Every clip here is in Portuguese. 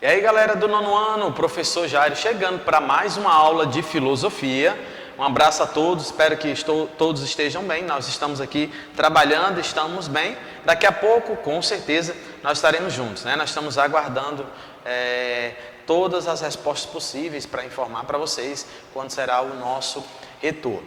E aí, galera do nono ano, o professor Jairo chegando para mais uma aula de filosofia. Um abraço a todos, espero que todos estejam bem. Nós estamos aqui trabalhando, estamos bem. Daqui a pouco, com certeza, nós estaremos juntos, né? Nós estamos aguardando todas as respostas possíveis para informar para vocês quando será o nosso retorno.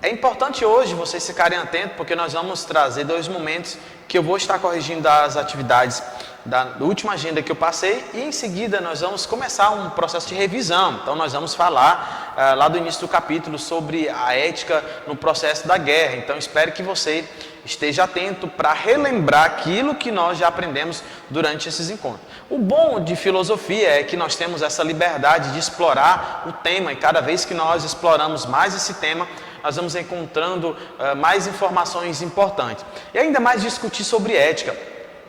É importante hoje vocês ficarem atentos, porque nós vamos trazer 2 momentos que eu vou estar corrigindo as atividades da última agenda que eu passei, e em seguida nós vamos começar um processo de revisão. Então nós vamos falar lá do início do capítulo sobre a ética no processo da guerra. Então espero que você esteja atento para relembrar aquilo que nós já aprendemos durante esses encontros. O bom de filosofia é que nós temos essa liberdade de explorar o tema, e cada vez que nós exploramos mais esse tema, nós vamos encontrando mais informações importantes. E ainda mais discutir sobre ética.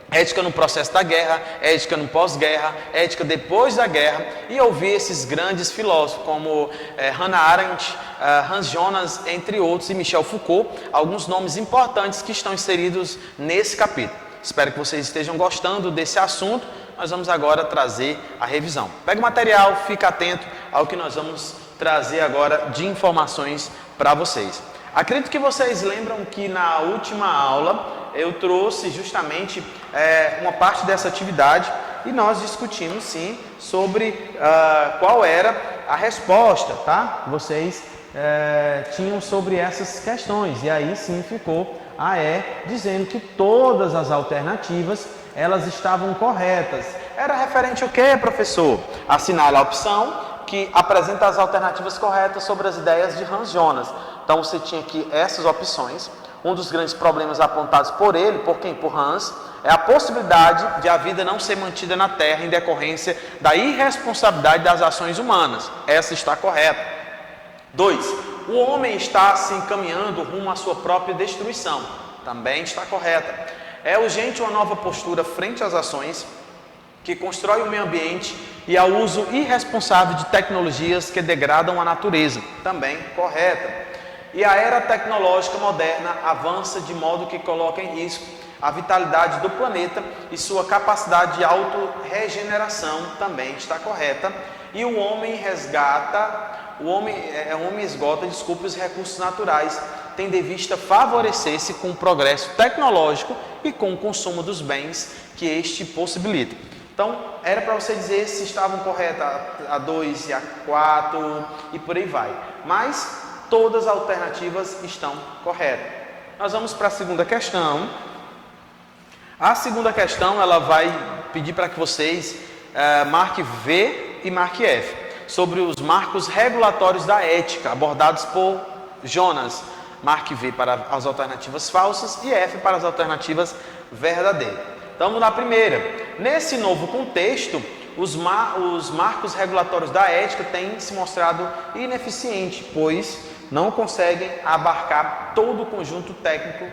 Ética no processo da guerra, ética no pós-guerra, ética depois da guerra, e ouvir esses grandes filósofos como Hannah Arendt, Hans Jonas, entre outros, e Michel Foucault, alguns nomes importantes que estão inseridos nesse capítulo. Espero que vocês estejam gostando desse assunto. Nós vamos agora trazer a revisão. Pega o material, fica atento ao que nós vamos trazer agora de informações para vocês. Acredito que vocês lembram que na última aula eu trouxe justamente uma parte dessa atividade e nós discutimos sim sobre qual era a resposta, tá? Vocês tinham sobre essas questões, e aí sim ficou dizendo que todas as alternativas elas estavam corretas. Era referente ao que, professor? Assinale a opção que apresenta as alternativas corretas sobre as ideias de Hans Jonas. Então você tinha aqui essas opções. Um dos grandes problemas apontados por ele, por quem? Por Hans, é a possibilidade de a vida não ser mantida na Terra em decorrência da irresponsabilidade das ações humanas. Essa está correta. 2. O homem está se encaminhando rumo à sua própria destruição. Também está correta. É urgente uma nova postura frente às ações que constrói o meio ambiente e ao uso irresponsável de tecnologias que degradam a natureza. Também correta. E a era tecnológica moderna avança de modo que coloca em risco a vitalidade do planeta e sua capacidade de autorregeneração. Também está correta. E o homem esgota os recursos naturais, tendo em vista favorecer-se com o progresso tecnológico e com o consumo dos bens que este possibilita. Então, era para você dizer se estavam corretas a 2 e a 4 e por aí vai. Mas todas as alternativas estão corretas. Nós vamos para a segunda questão. A segunda questão, ela vai pedir para que vocês marquem V e marquem F, sobre os marcos regulatórios da ética, abordados por Jonas. Marque V para as alternativas falsas e F para as alternativas verdadeiras. Então, vamos na primeira. Nesse novo contexto, os marcos regulatórios da ética têm se mostrado ineficientes, pois não conseguem abarcar todo o conjunto técnico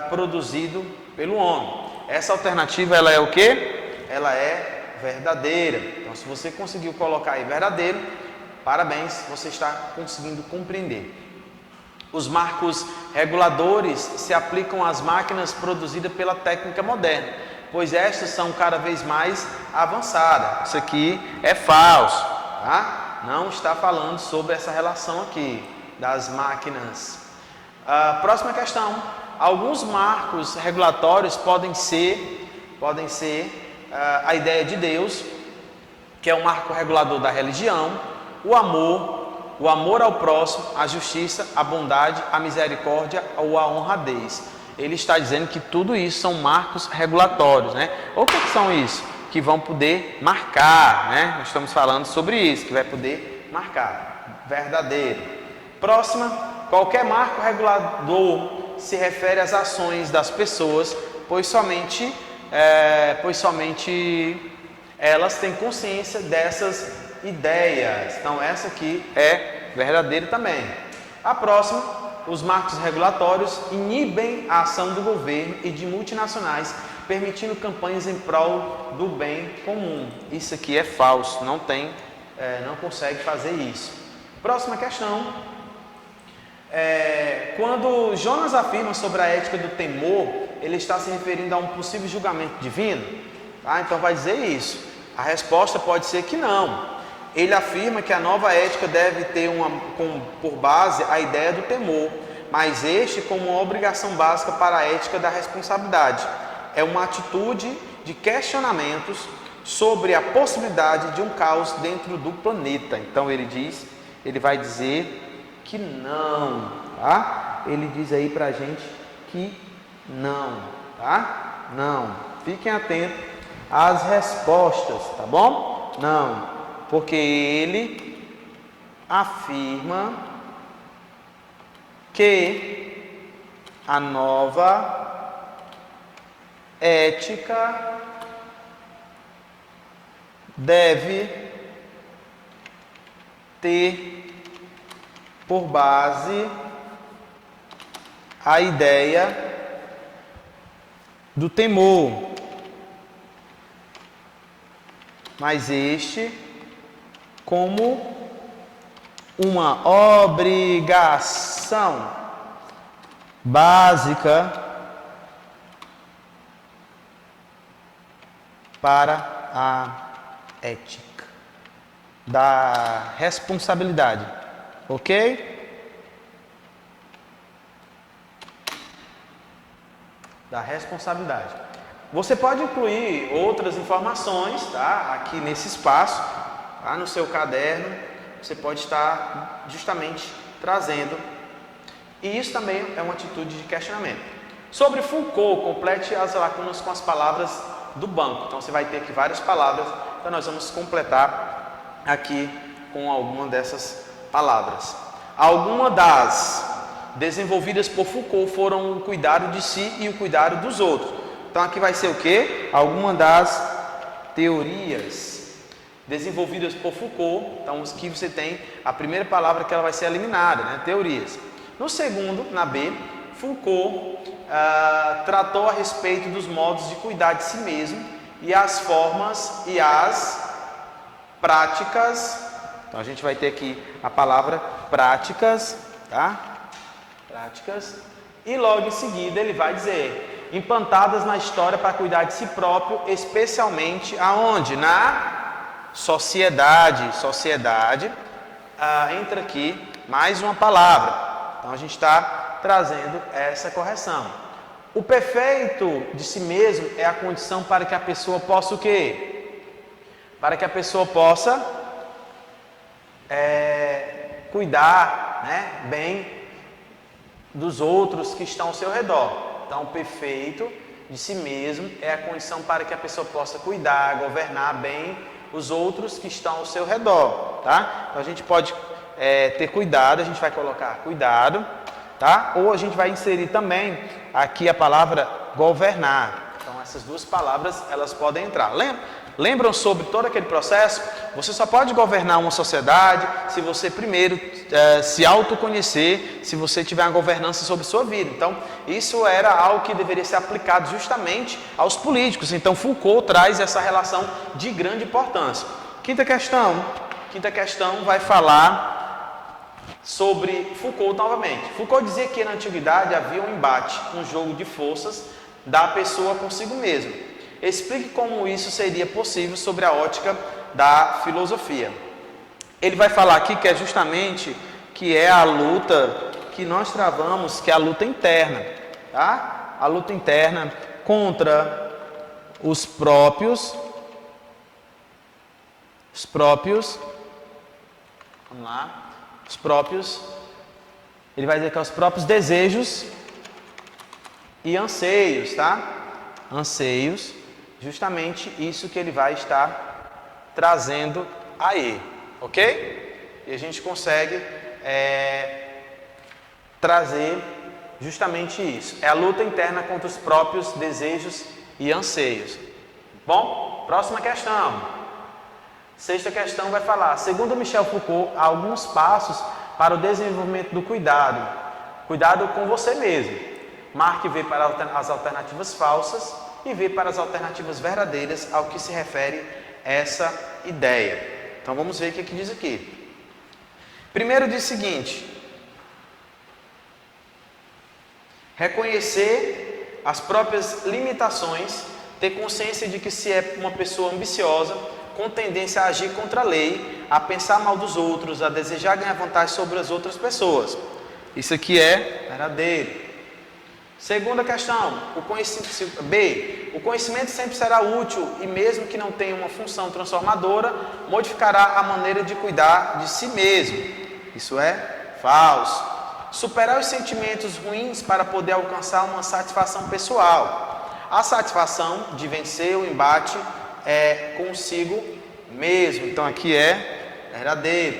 produzido pelo homem. Essa alternativa, ela é o quê? Ela é verdadeira. Então, se você conseguiu colocar aí verdadeiro, parabéns, você está conseguindo compreender. Os marcos reguladores se aplicam às máquinas produzidas pela técnica moderna, pois estas são cada vez mais avançadas. Isso aqui é falso, tá? Não está falando sobre essa relação aqui das máquinas. Próxima questão. Alguns marcos regulatórios podem ser a ideia de Deus, que é o marco regulador da religião, o amor ao próximo, a justiça, a bondade, a misericórdia ou a honradez. Ele está dizendo que tudo isso são marcos regulatórios, né? O que são isso? Que vão poder marcar, né? Nós estamos falando sobre isso, que vai poder marcar. Verdadeiro. Próxima. Qualquer marco regulador se refere às ações das pessoas, pois somente elas têm consciência dessas ideias. Então, essa aqui é verdadeira também. A próxima, os marcos regulatórios inibem a ação do governo e de multinacionais, permitindo campanhas em prol do bem comum. Isso aqui é falso, não consegue fazer isso. Próxima questão. Quando Jonas afirma sobre a ética do temor, ele está se referindo a um possível julgamento divino, tá? Então vai dizer isso. A resposta pode ser que não. Ele afirma que a nova ética deve ter por base a ideia do temor, mas este como uma obrigação básica para a ética da responsabilidade. É uma atitude de questionamentos sobre a possibilidade de um caos dentro do planeta. Então ele vai dizer que não, tá? Ele diz aí pra gente que não, tá? Não. Fiquem atentos às respostas, tá bom? Não, porque ele afirma que a nova ética deve ter por base a ideia do temor, mas este como uma obrigação básica para a ética da responsabilidade, ok? Da responsabilidade. Você pode incluir outras informações, tá? Aqui nesse espaço, tá? No seu caderno, você pode estar justamente trazendo. E isso também é uma atitude de questionamento. Sobre Foucault, complete as lacunas com as palavras do banco. Então você vai ter aqui várias palavras, então nós vamos completar aqui com alguma dessas palavras. Alguma das desenvolvidas por Foucault foram o cuidado de si e o cuidado dos outros. Então aqui vai ser o quê? Alguma das teorias desenvolvidas por Foucault. Então aqui você tem a primeira palavra que ela vai ser eliminada, né? Teorias. No segundo, na B, Foucault tratou a respeito dos modos de cuidar de si mesmo e as formas e as práticas. Então a gente vai ter aqui a palavra práticas, tá? Práticas. E logo em seguida ele vai dizer implantadas na história para cuidar de si próprio, especialmente aonde? Na sociedade. Sociedade. Entra aqui mais uma palavra. Então a gente está trazendo essa correção. O perfeito de si mesmo é a condição para que a pessoa possa o quê? Para que a pessoa possa cuidar, né, bem dos outros que estão ao seu redor. Então, o perfeito de si mesmo é a condição para que a pessoa possa cuidar, governar bem os outros que estão ao seu redor, tá? Então, a gente pode ter cuidado, a gente vai colocar cuidado, tá? Ou a gente vai inserir também aqui a palavra governar. Então, essas duas palavras, elas podem entrar. Lembram sobre todo aquele processo? Você só pode governar uma sociedade se você primeiro se autoconhecer, se você tiver uma governança sobre sua vida. Então, isso era algo que deveria ser aplicado justamente aos políticos. Então, Foucault traz essa relação de grande importância. Quinta questão vai falar sobre Foucault novamente. Foucault dizia que na antiguidade havia um embate, um jogo de forças da pessoa consigo mesma. Explique como isso seria possível sobre a ótica da filosofia. Ele vai falar aqui que é justamente que é a luta que nós travamos, que é a luta interna, tá? A luta interna contra os próprios, vamos lá, os próprios, ele vai dizer que é os próprios desejos e anseios, tá? Anseios. Justamente isso que ele vai estar trazendo aí, ok? E a gente consegue trazer justamente isso. É a luta interna contra os próprios desejos e anseios. Bom, próxima questão. Sexta questão vai falar, segundo Michel Foucault, há alguns passos para o desenvolvimento do cuidado. Cuidado com você mesmo. Marque V para as alternativas falsas e ver para as alternativas verdadeiras ao que se refere essa ideia. Então vamos ver o que diz aqui. Primeiro diz o seguinte: reconhecer as próprias limitações, ter consciência de que se é uma pessoa ambiciosa, com tendência a agir contra a lei, a pensar mal dos outros, a desejar ganhar vantagem sobre as outras pessoas. Isso aqui é verdadeiro. Segunda questão, B. O conhecimento sempre será útil e mesmo que não tenha uma função transformadora, modificará a maneira de cuidar de si mesmo. Isso é falso. Superar os sentimentos ruins para poder alcançar uma satisfação pessoal. A satisfação de vencer o embate é consigo mesmo. Então aqui é verdadeiro.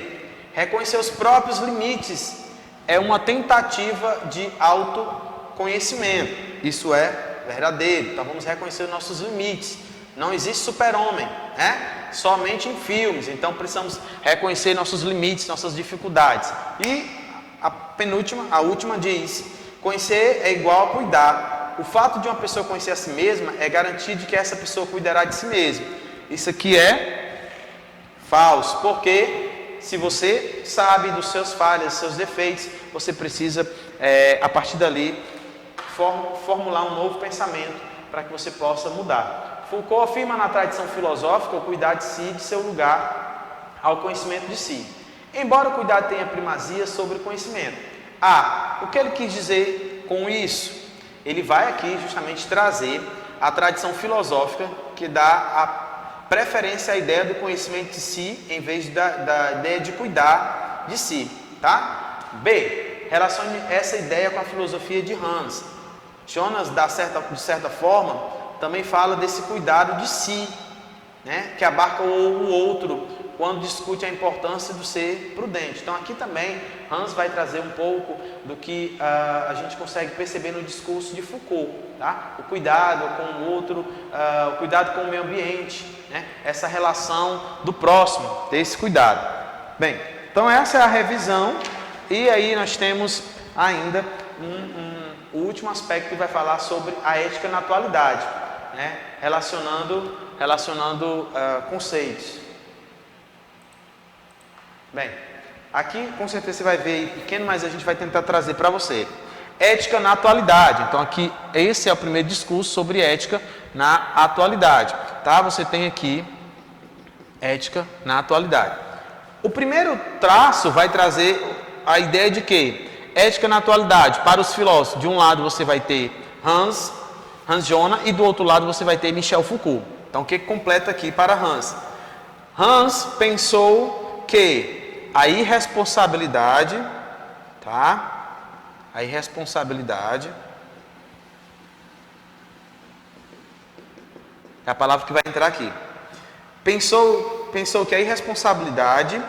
Reconhecer os próprios limites é uma tentativa de autoconhecimento. Isso é verdadeiro. Então vamos reconhecer os nossos limites. Não existe super-homem, né? Somente em filmes. Então precisamos reconhecer nossos limites, nossas dificuldades. E a última diz: conhecer é igual a cuidar. O fato de uma pessoa conhecer a si mesma é garantia de que essa pessoa cuidará de si mesma. Isso aqui é falso, porque se você sabe dos seus falhas, dos seus defeitos, você precisa, a partir dali, formular um novo pensamento para que você possa mudar. Foucault afirma na tradição filosófica o cuidar de si, de seu lugar ao conhecimento de si. Embora o cuidado tenha primazia sobre o conhecimento. O que ele quis dizer com isso? Ele vai aqui justamente trazer a tradição filosófica que dá a preferência à ideia do conhecimento de si em vez da ideia de cuidar de si, tá? B. Relacione essa ideia com a filosofia de Hans. Jonas, de certa forma, também fala desse cuidado de si, né? Que abarca o outro, quando discute a importância do ser prudente. Então aqui também Hans vai trazer um pouco do que a gente consegue perceber no discurso de Foucault, tá? O cuidado com o outro, o cuidado com o meio ambiente, né? Essa relação do próximo, ter esse cuidado. Bem, então essa é a revisão, e aí nós temos ainda o último aspecto que vai falar sobre a ética na atualidade, né? Relacionando conceitos. Bem, aqui com certeza você vai ver pequeno, mas a gente vai tentar trazer para você. Ética na atualidade. Então aqui, esse é o primeiro discurso sobre ética na atualidade. Tá? Você tem aqui ética na atualidade. O primeiro traço vai trazer a ideia de que ética na atualidade, para os filósofos, de um lado você vai ter Hans Jonas e do outro lado você vai ter Michel Foucault. Então o que completa aqui para Hans? Hans pensou que a irresponsabilidade, tá? A irresponsabilidade é a palavra que vai entrar aqui. Pensou que a irresponsabilidade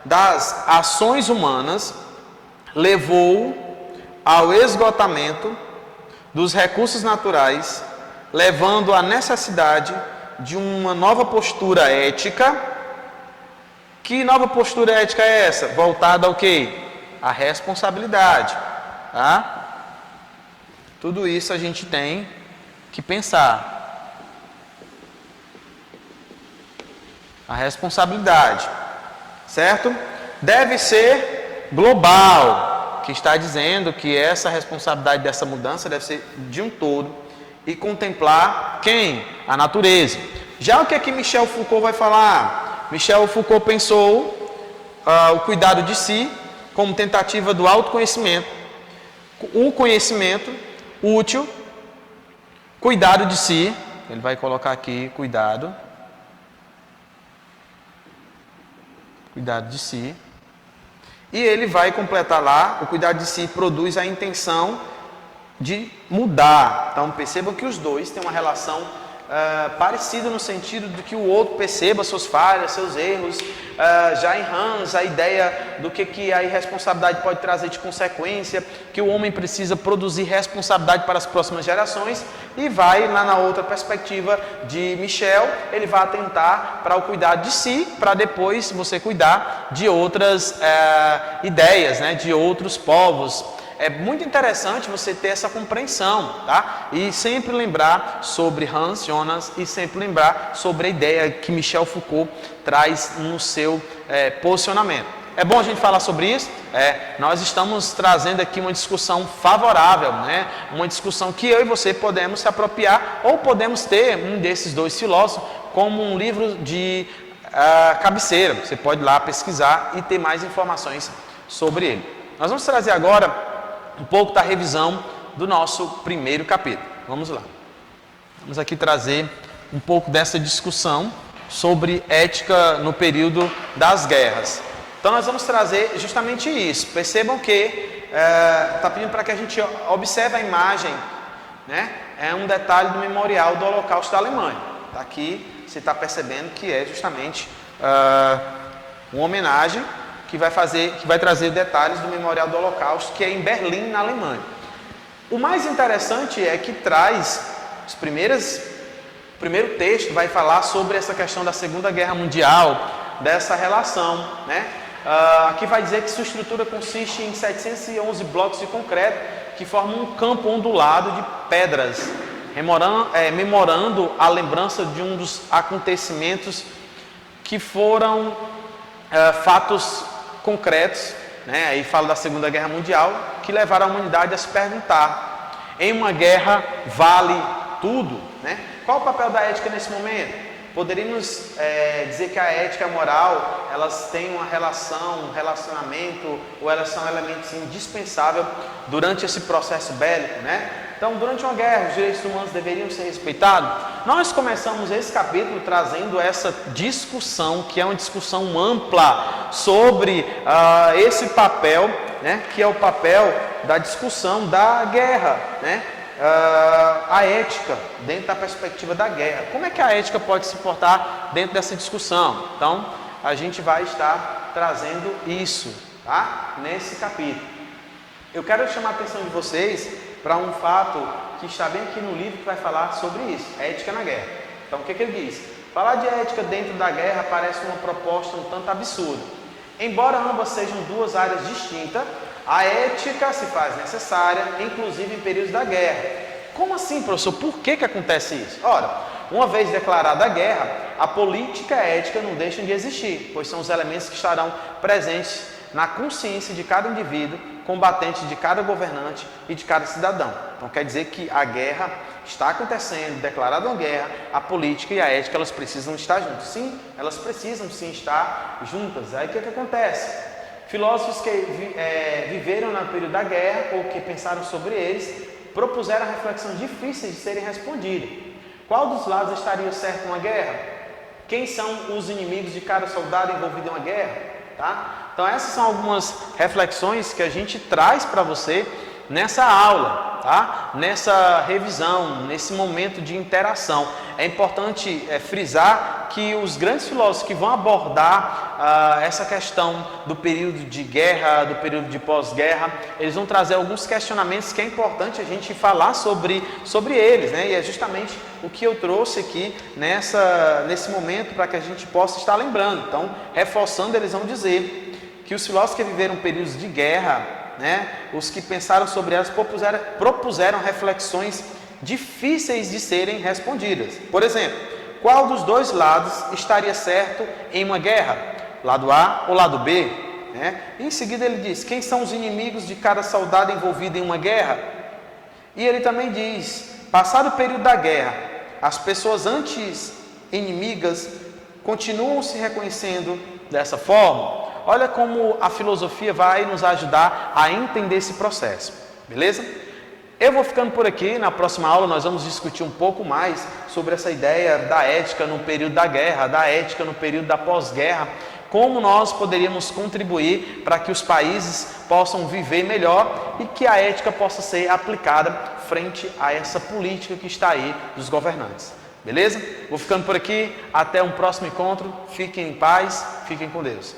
das ações humanas levou ao esgotamento dos recursos naturais, levando à necessidade de uma nova postura ética. Que nova postura ética é essa? Voltada ao quê? À responsabilidade. Tá? Tudo isso a gente tem que pensar. A responsabilidade. Certo? Deve ser global. Que está dizendo que essa responsabilidade dessa mudança deve ser de um todo. E contemplar quem? A natureza. Já o que aqui Michel Foucault vai falar? Michel Foucault pensou o cuidado de si como tentativa do autoconhecimento, o conhecimento útil, cuidado de si, ele vai colocar aqui cuidado de si, e ele vai completar lá, o cuidado de si produz a intenção de mudar. Então percebam que os dois têm uma relação parecido no sentido de que o outro perceba suas falhas, seus erros. Já em Hans, a ideia do que a irresponsabilidade pode trazer de consequência, que o homem precisa produzir responsabilidade para as próximas gerações, e vai lá na outra perspectiva de Michel, ele vai atentar para o cuidado de si, para depois você cuidar de outras ideias, né, de outros povos. É muito interessante você ter essa compreensão, tá? E sempre lembrar sobre Hans Jonas e sempre lembrar sobre a ideia que Michel Foucault traz no seu posicionamento. É bom a gente falar sobre isso? Nós estamos trazendo aqui uma discussão favorável, né? Uma discussão que eu e você podemos se apropriar, ou podemos ter um desses dois filósofos como um livro de cabeceira. Você pode ir lá pesquisar e ter mais informações sobre ele. Nós vamos trazer agora um pouco da revisão do nosso primeiro capítulo. Vamos lá. Vamos aqui trazer um pouco dessa discussão sobre ética no período das guerras. Então nós vamos trazer justamente isso. Percebam que está pedindo para que a gente observe a imagem, né? É um detalhe do memorial do Holocausto da Alemanha. Aqui você está percebendo que é justamente uma homenagem que vai trazer detalhes do memorial do Holocausto, que é em Berlim, na Alemanha. O mais interessante é que traz o primeiro texto vai falar sobre essa questão da Segunda Guerra Mundial, dessa relação, né? Aqui vai dizer que sua estrutura consiste em 711 blocos de concreto que formam um campo ondulado de pedras, memorando a lembrança de um dos acontecimentos que foram fatos concretos, né? Aí fala da Segunda Guerra Mundial, que levaram a humanidade a se perguntar: em uma guerra vale tudo, né? Qual o papel da ética nesse momento? Poderíamos dizer que a ética e a moral, elas têm uma relação, um relacionamento, ou elas são elementos indispensáveis durante esse processo bélico, né? Então, durante uma guerra, os direitos humanos deveriam ser respeitados? Nós começamos esse capítulo trazendo essa discussão, que é uma discussão ampla sobre esse papel, né? Que é o papel da discussão da guerra, né? A ética dentro da perspectiva da guerra. Como é que a ética pode se portar dentro dessa discussão? Então, a gente vai estar trazendo isso, tá? Nesse capítulo. Eu quero chamar a atenção de vocês para um fato que está bem aqui no livro que vai falar sobre isso, ética na guerra. Então, o que ele diz? Falar de ética dentro da guerra parece uma proposta um tanto absurda. Embora ambas sejam duas áreas distintas, a ética se faz necessária, inclusive em períodos da guerra. Como assim, professor? Por que acontece isso? Ora, uma vez declarada a guerra, a política e a ética não deixam de existir, pois são os elementos que estarão presentes na consciência de cada indivíduo, combatente de cada governante e de cada cidadão. Então quer dizer que a guerra está acontecendo, declarada uma guerra, a política e a ética elas precisam estar juntas. Sim, elas precisam sim estar juntas. Aí o que acontece? Filósofos que viveram no período da guerra ou que pensaram sobre eles, propuseram reflexões difíceis de serem respondidas. Qual dos lados estaria certo numa guerra? Quem são os inimigos de cada soldado envolvido em uma guerra? Tá? Então essas são algumas reflexões que a gente traz para você nessa aula, tá? Nessa revisão, nesse momento de interação. É importante frisar que os grandes filósofos que vão abordar essa questão do período de guerra, do período de pós-guerra, eles vão trazer alguns questionamentos que é importante a gente falar sobre eles, né? E é justamente o que eu trouxe aqui nesse momento para que a gente possa estar lembrando. Então, reforçando, eles vão dizer que os filósofos que viveram períodos de guerra, né, os que pensaram sobre elas propuseram reflexões difíceis de serem respondidas. Por exemplo, qual dos dois lados estaria certo em uma guerra? Lado A ou lado B? Né? Em seguida ele diz, quem são os inimigos de cada soldado envolvido em uma guerra? E ele também diz, passado o período da guerra, as pessoas antes inimigas continuam se reconhecendo dessa forma? Olha como a filosofia vai nos ajudar a entender esse processo, beleza? Eu vou ficando por aqui, na próxima aula nós vamos discutir um pouco mais sobre essa ideia da ética no período da guerra, da ética no período da pós-guerra, como nós poderíamos contribuir para que os países possam viver melhor e que a ética possa ser aplicada frente a essa política que está aí dos governantes, beleza? Vou ficando por aqui, até um próximo encontro, fiquem em paz, fiquem com Deus.